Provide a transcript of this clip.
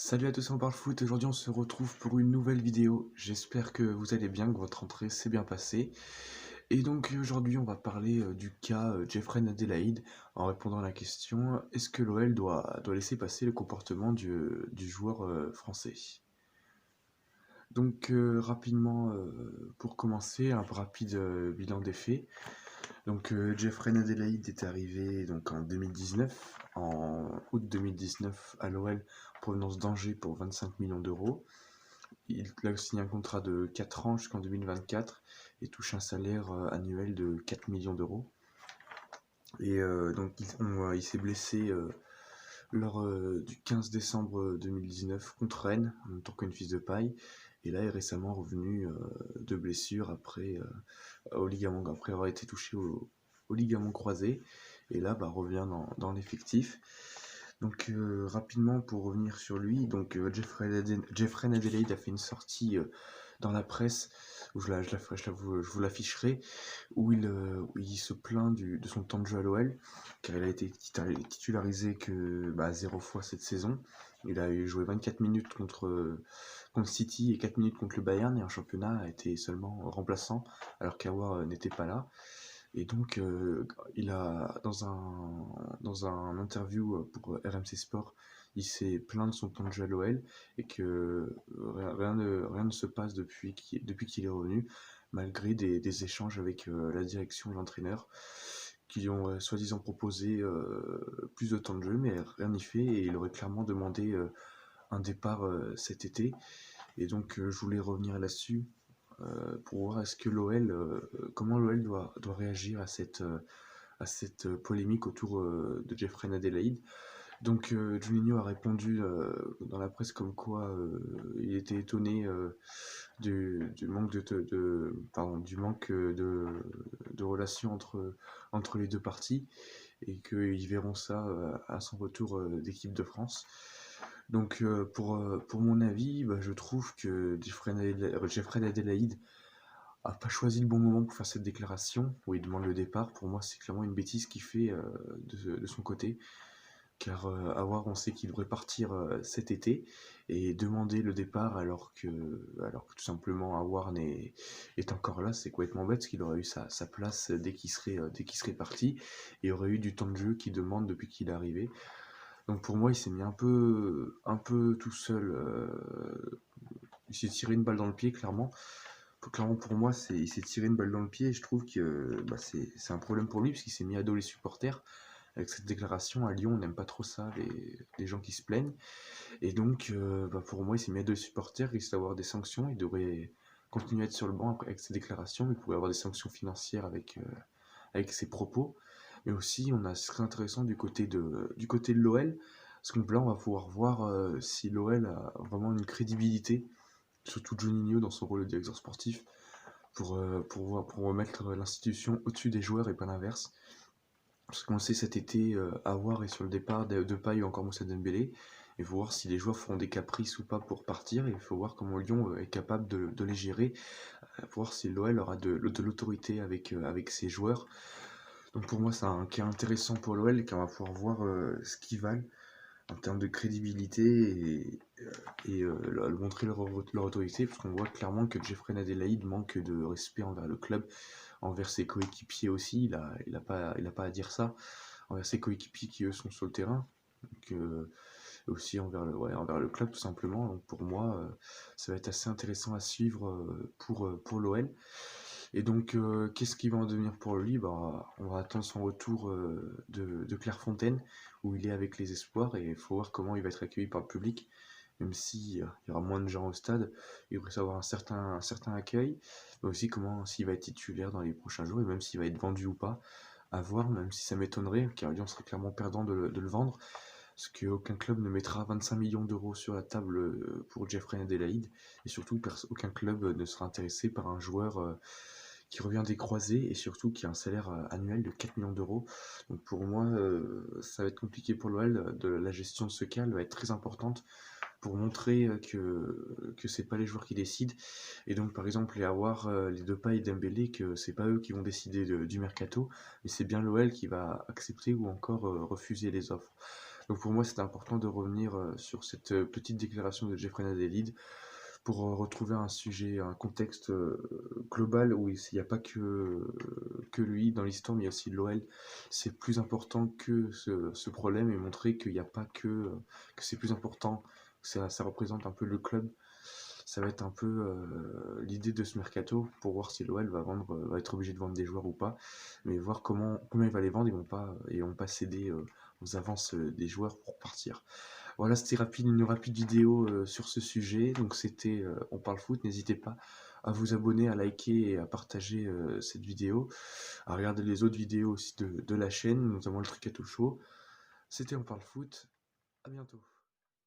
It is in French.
Salut à tous, on parle foot. Aujourd'hui, on se retrouve pour une nouvelle vidéo. J'espère que vous allez bien, que votre rentrée s'est bien passée. Et donc, aujourd'hui, on va parler du cas Jeffrey Adelaide en répondant à la question est-ce que l'OL doit laisser passer le comportement du joueur français? Donc, rapidement, pour commencer, un rapide bilan des faits. Donc, Jeffrey Adelaide est arrivé donc, en 2019, en août 2019 à l'OL, provenance d'Angers pour 25 millions d'euros. Il a signé un contrat de 4 ans jusqu'en 2024 et touche un salaire annuel de 4 millions d'euros. Et donc il s'est blessé lors du 15 décembre 2019 contre Rennes en tant qu'une fils de paille. Et là, il est récemment revenu de blessure après avoir été touché au ligament croisé. Et là, revient dans l'effectif. Donc rapidement pour revenir sur lui, donc Jeffrey Adelaide a fait une sortie dans la presse où je vous l'afficherai où il se plaint de son temps de jeu à l'OL car il a été titularisé que 0 fois cette saison. Il a joué 24 minutes contre City et 4 minutes contre le Bayern et en championnat a été seulement remplaçant alors qu'Aouar n'était pas là. Et donc, il a dans un interview pour RMC Sport, il s'est plaint de son temps de jeu à l'OL et que rien ne se passe depuis qu'il est revenu, malgré des échanges avec la direction et l'entraîneur qui lui ont soi-disant proposé plus de temps de jeu, mais rien n'y fait et il aurait clairement demandé un départ cet été. Et donc, je voulais revenir là-dessus pour voir est-ce que comment l'OL doit réagir à cette polémique autour de Jeffrey Adelaide. Donc Juninho a répondu dans la presse comme quoi il était étonné du manque du manque de relation entre les deux parties et qu'ils verront ça à son retour d'équipe de France. Donc pour mon avis, je trouve que Jeffrey Adelaide a pas choisi le bon moment pour faire cette déclaration où il demande le départ. Pour moi, c'est clairement une bêtise qu'il fait de son côté. Car Aouar, on sait qu'il devrait partir cet été et demander le départ alors que tout simplement Aouar est encore là, c'est complètement bête parce qu'il aurait eu sa place dès qu'il serait parti et aurait eu du temps de jeu qu'il demande depuis qu'il est arrivé. Donc pour moi, il s'est mis un peu tout seul. Il s'est tiré une balle dans le pied, clairement. Clairement pour moi, il s'est tiré une balle dans le pied et je trouve que c'est un problème pour lui parce qu'il s'est mis à dos les supporters. Avec cette déclaration, à Lyon, on n'aime pas trop ça, les gens qui se plaignent. Et donc, pour moi, il s'est mis à dos les supporters, il risque d'avoir des sanctions. Il devrait continuer à être sur le banc avec ses déclarations, mais il pourrait avoir des sanctions financières avec ses propos. Mais aussi, on a ce qui est intéressant du côté de l'OL, parce que là, on va pouvoir voir si l'OL a vraiment une crédibilité, surtout Juninho dans son rôle de directeur sportif, pour remettre l'institution au-dessus des joueurs et pas l'inverse. Parce qu'on le sait cet été, Aouar est sur le départ, Depay ou encore Moussa Dembélé. Il faut voir si les joueurs feront des caprices ou pas pour partir. Et il faut voir comment Lyon est capable de les gérer. Pour voir si l'OL aura de l'autorité avec ses joueurs. Donc pour moi, c'est un cas intéressant pour l'OL car on va pouvoir voir ce qu'ils valent en termes de crédibilité et montrer leur autorité. Parce qu'on voit clairement que Jeffrey Adelaide manque de respect envers le club, envers ses coéquipiers aussi. Il a pas à dire ça envers ses coéquipiers qui eux sont sur le terrain, donc, aussi envers le club tout simplement. Donc pour moi, ça va être assez intéressant à suivre pour l'OL. Et donc qu'est-ce qui va en devenir pour lui? On va attendre son retour de Clairefontaine où il est avec les espoirs et il faut voir comment il va être accueilli par le public. Même s'il y aura moins de gens au stade, il devrait avoir un certain accueil, mais aussi comment s'il va être titulaire dans les prochains jours et même s'il va être vendu ou pas à voir, même si ça m'étonnerait, car Lyon serait clairement perdant de le vendre, parce qu'aucun club ne mettra 25 millions d'euros sur la table pour Jeffrey Adelaide, et surtout aucun club ne sera intéressé par un joueur qui revient des croisés, et surtout qui a un salaire annuel de 4 millions d'euros. Donc pour moi, ça va être compliqué pour l'OL, la gestion de ce cas elle va être très importante, pour montrer que c'est pas les joueurs qui décident. Et donc, par exemple, les Aouar, les Depay et Dembélé, que c'est pas eux qui vont décider du mercato, mais c'est bien l'OL qui va accepter ou encore refuser les offres. Donc pour moi, c'était important de revenir sur cette petite déclaration de Jeffrey Nadelid pour retrouver un sujet, un contexte global où il n'y a pas que lui dans l'histoire, mais il y a aussi l'OL. C'est plus important que ce problème et montrer qu'il n'y a pas que c'est plus important, ça représente un peu le club. Ça va être un peu l'idée de ce mercato pour voir si l'OL va être obligé de vendre des joueurs ou pas, mais voir combien il va les vendre, ils vont pas céder aux avances des joueurs pour partir. Voilà, c'était une rapide vidéo sur ce sujet. Donc c'était On parle foot. N'hésitez pas à vous abonner, à liker et à partager cette vidéo, à regarder les autres vidéos aussi de la chaîne, notamment le Tricato Show. C'était On parle foot. À bientôt.